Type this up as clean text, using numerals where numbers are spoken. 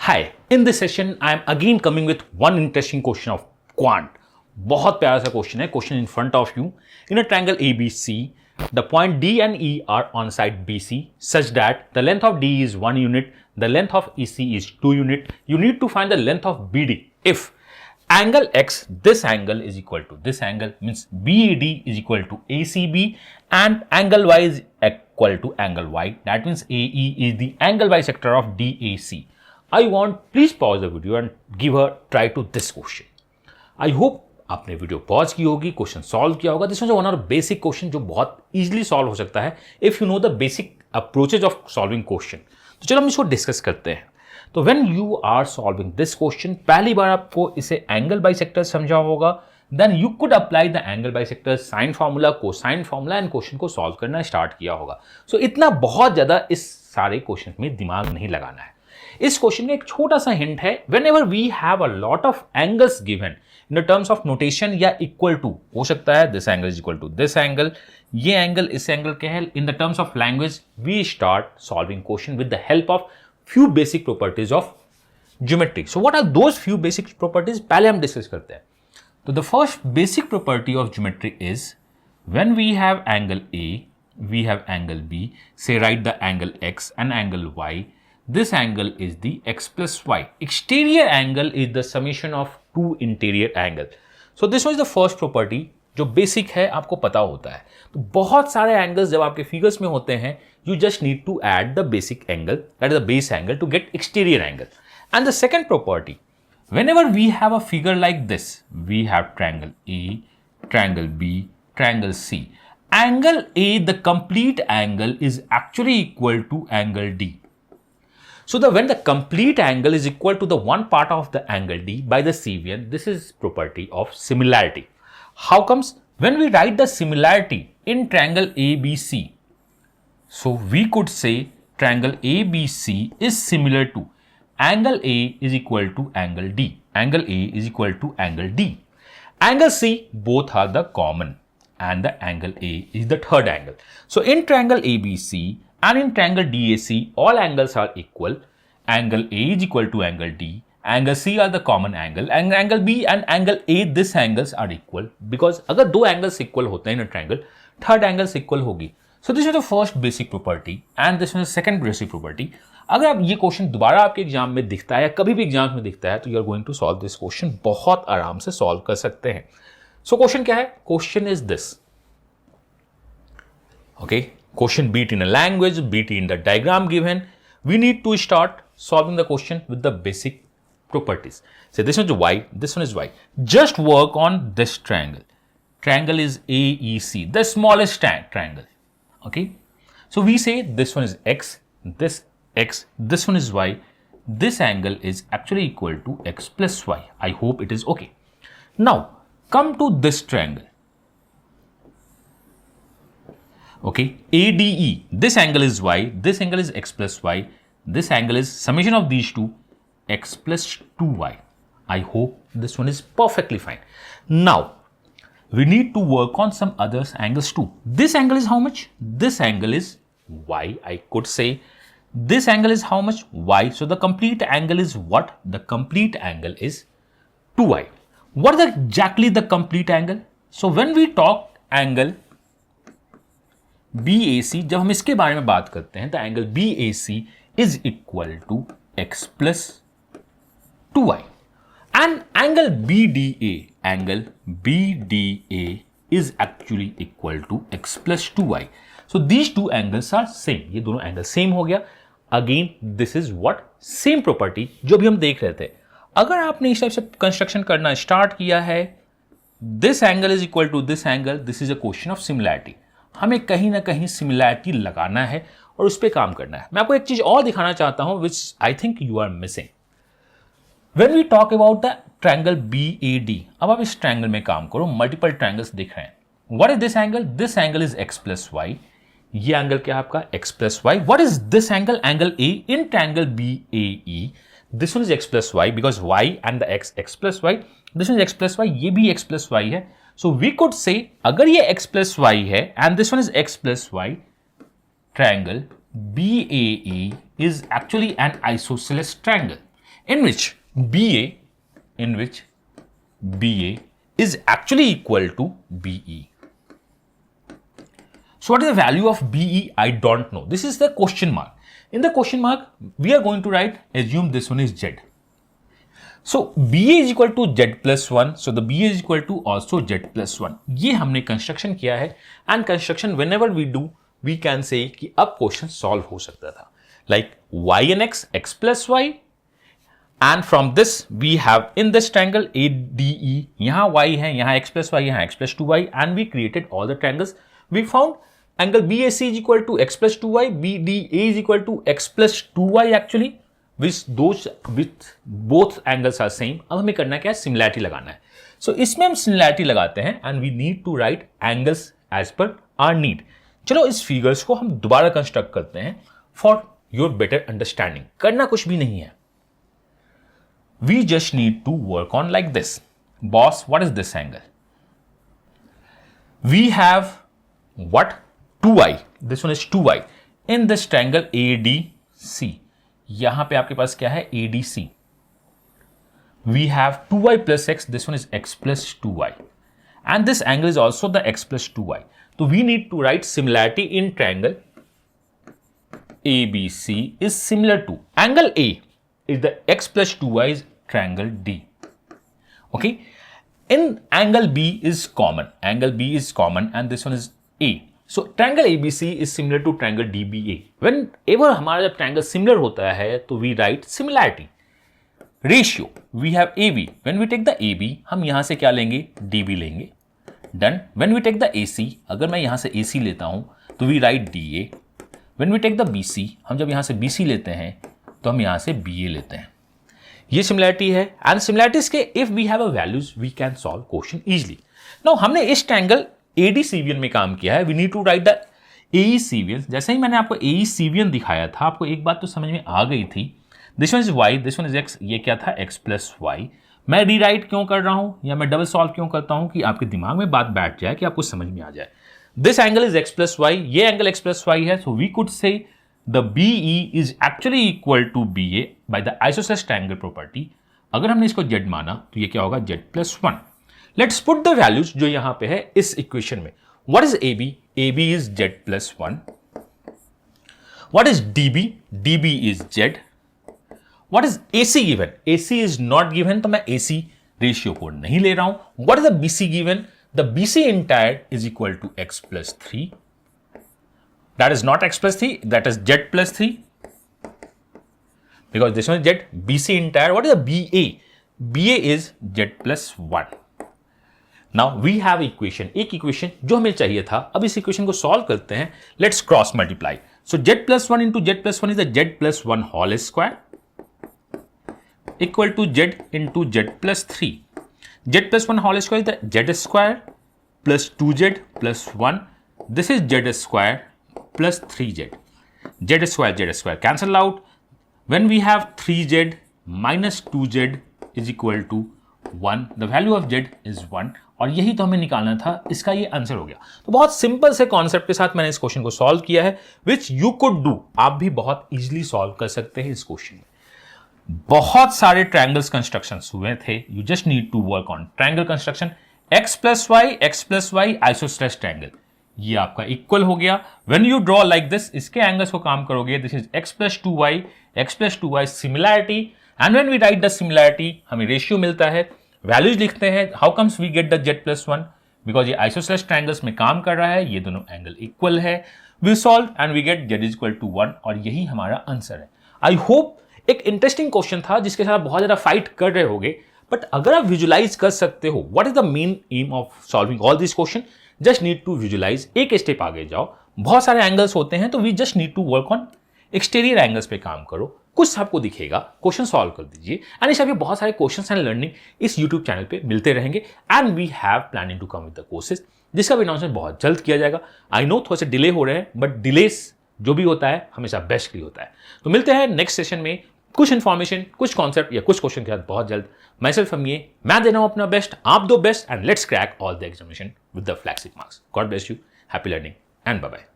Hi, in this session I am again coming with one interesting question of quant. बहुत प्यारा सा question है. Question in front of you. In a triangle ABC, the point D and E are on side BC such that the length of D is 1 unit, the length of EC is 2 unit. You need to find the length of BD if angle X, this angle is equal to this angle, means BAD is equal to ACB, and angle Y is equal to angle Y. That means AE is the angle bisector of DAC. I want please pause the video and give a try to this question. I hope आपने video pause की होगी, question solve किया होगा. This is one of basic question जो बहुत easily solve हो सकता है if you know the basic approaches of solving question. तो चलो हम इसको डिस्कस करते हैं. तो when you are solving this question, पहली बार आपको इसे एंगल बाइसेक्टर समझा होगा. Then you could apply the angle bisector sine formula, cosine formula and question को सॉल्व करना स्टार्ट किया होगा. सो इतना बहुत ज्यादा इस सारे क्वेश्चन में दिमाग नहीं लगाना है. इस क्वेश्चन में एक छोटा सा हिंट है. Whenever we have a lot of angles given in terms of notation या इक्वल टू हो सकता है, this angle is equal to this angle, ये एंगल इस एंगल के है. In the terms of language we start solving question with the help of few basic properties of geometry. So what are those few basic properties, पहले हम discuss करते हैं. तो the first basic property of geometry is when we have angle A, we have angle B, say write the angle X and angle Y. This angle is the X plus Y. Exterior angle is the summation of two interior angle. So this was the first property जो basic है, आपको पता होता है. तो बहुत सारे angles जब आपके फिगर्स में होते हैं, you just need to add the basic angle, that is the base angle, to get exterior angle. And the second property, whenever we have a figure like this, we have triangle A, triangle B, triangle C. Angle A, the complete angle, is actually equal to angle D. So when the complete angle is equal to the one part of the angle D by the CVN, this is property of similarity. How comes? When we write the similarity in triangle ABC, so we could say triangle ABC is similar to angle A is equal to angle D. Angle A is equal to angle D. Angle C, both are the common, and the angle A is the third angle. So in triangle ABC and in triangle DAC, all angles are equal. Angle A is equal to angle D. Angle C are the common angle, and angle B and angle A, this angles are equal, because अगर दो angles equal होते हैं in a triangle, third angles equal होगी. So this is the first basic property, and this is the second basic property. अगर आप ये question दोबारा आपके एग्जाम में दिखता है या कभी भी एग्जाम में दिखता है, तो you are going to solve this question, बहुत आराम से सॉल्व कर सकते हैं. सो क्वेश्चन क्या है? Question is this. Okay, question beat in a language, beat in the diagram given. We need to start solving the question with the basic properties. So this one is Y, this one is Y. Just work on this triangle. Triangle is AEC, the smallest triangle. Okay, so we say this one is X, this one is Y. This angle is actually equal to X plus Y. I hope it is okay. Now come to this triangle. Okay, ADE, this angle is Y, this angle is X plus Y, this angle is summation of these two, X plus 2Y. I hope this one is perfectly fine. Now, we need to work on some other angles too. This angle is how much? This angle is Y. I could say this angle is how much? Y. So the complete angle is what? The complete angle is 2Y. What is exactly the complete angle? So when we talk angle BAC, जब हम इसके बारे में बात करते हैं, तो angle BAC is equal to X plus 2Y, and angle BDA is actually equal to X plus 2Y. So these two angles are same. ये दोनों एंगल सेम हो गया. Again this is what? Same property जो भी हम देख रहे थे. अगर आपने इस टाइप से कंस्ट्रक्शन करना स्टार्ट किया है, this angle is equal to this angle, this is a question of similarity. हमें कहीं ना कहीं सिमिलैरिटी लगाना है और उस पर काम करना है. मैं आपको एक चीज और दिखाना चाहता हूं which I think you are missing. When we talk about the triangle BAD, अब आप इस ट्रायंगल में काम करो, मल्टीपल ट्रायंगल्स दिख रहे हैं. What is this angle? This angle is X plus Y. ये एंगल क्या है आपका? X plus Y. What is this angle? Angle A in triangle BAE. This one is X plus Y because Y and the X plus Y. This one is X plus Y, ये भी X plus Y है. So we could say अगर ये X plus Y है and this one is X plus Y, triangle BAE is actually an isosceles triangle. in which BA is actually equal to BE. So what is the value of BE? I don't know. This is the question mark. In the question mark, we are going to write, assume this one is Z. So BA is equal to Z plus 1. So the BA is equal to also Z plus 1. ये हमने construction किया है, and construction whenever we do, we can say कि अब question solve हो सकता था. Like y and x plus y, and from this we have in this triangle ADE, यहाँ y है, यहाँ x plus y, यहाँ x plus 2y, and we created all the triangles. We found angle BAC is equal to x plus 2y, BDA is equal to x plus 2y actually, with both angles are same. अब हमें करना क्या है, similarity लगाना है. So इसमें हम similarity लगाते हैं, and we need to write angles as per our need. चलो इस फिगर्स को हम दोबारा कंस्ट्रक्ट करते हैं फॉर योर बेटर अंडरस्टैंडिंग. करना कुछ भी नहीं है. We just need to work on like this. Boss, what is this angle? We have what? 2y. This one is 2y. In this triangle ADC. यहां पे आपके पास क्या है? ADC. We have 2y plus x. This one is x plus 2y. And this angle is also the x plus 2y. So we need to write similarity in triangle ABC is similar to angle A is the x plus 2y is triangle D. Okay. In angle B is common. Angle B is common and this one is A. So triangle ABC is similar to triangle DBA. Whenever हमारा जब triangle similar होता है तो we write similarity. Ratio. We have AB. When we take the AB, हम यहां से क्या लेंगे? DB लेंगे. Done. When we take the AC, अगर मैं यहां से AC लेता हूं तो we write DA. When we take the BC, हम जब यहां से BC लेते हैं तो हम यहां से BA लेते हैं. ये सिमिलैरिटी है, एंड सिमिलैरिटीज के if we have a values we can solve question easily. Now हमने इस ट्रायंगल ADCVN में काम किया है. We need to write the AECVN. जैसे ही मैंने आपको AECVN दिखाया था, आपको एक बात तो समझ में आ गई थी. This one is y, this one is x. ये क्या था? x plus Y. मैं रीराइट क्यों कर रहा हूं या मैं डबल सॉल्व क्यों करता हूं कि आपके दिमाग में बात बैठ जाए, कि आपको समझ में आ जाए. This angle is x plus Y, ये एंगल x प्लस वाई है. So we could say the BE is actually equal to BA by the isosceles triangle property. अगर हमने इसको z माना तो ये क्या होगा? z plus 1. Let's put the values जो यहां पे है इस इक्वेशन में. What is AB? AB is z plus 1. What is DB? DB is z. What is AC given? AC is not given, तो मैं AC रेशियो को नहीं ले रहा हूं. What is the BC given? The BC entire is equal to x plus 3. That is not x plus 3, that is z plus 3. Because this one is z. BC entire, what is the BA? BA is z plus 1. Now we have equation. एक equation जो हमें चाहिए था. अब इस equation को solve करते हैं. Let's cross multiply. So z plus 1 into z plus 1 is the z plus 1 whole square equal to z into z plus 3. Z plus 1 whole square is the z square plus 2z plus 1. This is z square plus 3z. Z square cancel out. When we have 3z minus 2z is equal to 1. The value of z is 1. और यही तो हमें निकालना था. इसका ये answer हो गया. तो बहुत सिंपल से कॉन्सेप्ट के साथ मैंने इस क्वेश्चन को सॉल्व किया है, विच यू कुड डू. आप भी बहुत इजीली सॉल्व कर सकते हैं इस क्वेश्चन में. बहुत सारे ट्रायंगल्स कंस्ट्रक्शंस हुए थे. You just need to work on triangle construction. x plus Y isosceles triangle, ये आपका इक्वल हो गया. When you draw like this, इसके एंगल्स को काम करोगे. This is x plus 2y similarity. And when we write the similarity, हमें ratio मिलता है. वैल्यूज लिखते हैं. How comes we get the z plus 1? Because ये आइसोसेलेस ट्रायंगल्स में काम कर रहा है. ये दोनों एंगल इक्वल है. We solve and we get z is equal to 1. और यही हमारा आंसर है. आई होप एक इंटरेस्टिंग क्वेश्चन था जिसके साथ बहुत ज्यादा फाइट कर रहे होगे, बट अगर आप विजुलाइज कर सकते हो what is the main aim of solving all this question, just need to visualise. एक स्टेप आगे जाओ. बहुत सारे एंगल्स होते हैं तो we just need to work on exterior angles पे काम करो. कुछ आपको दिखेगा, क्वेश्चन सॉल्व कर दीजिए. एंड इस बहुत सारे क्वेश्चन एंड लर्निंग इस यूट्यूब चैनल पे मिलते रहेंगे. And we have planning to come with the courses, जिसका भी अनाउंसमेंट बहुत जल्द किया जाएगा. आई नो थोड़े से डिले हो रहे हैं, बट डिलेस जो भी होता है हमेशा बेस्ट के लिए होता है. तो मिलते हैं नेक्स्ट सेशन में कुछ इंफॉर्मेशन, कुछ कॉन्सेप्ट या कुछ क्वेश्चन के साथ बहुत जल्द. मैं सेल्फ मैं दे रहा हूं अपना बेस्ट, आप दो best, and let's crack all the examination with the flagship marks. God bless you, happy learning and bye bye.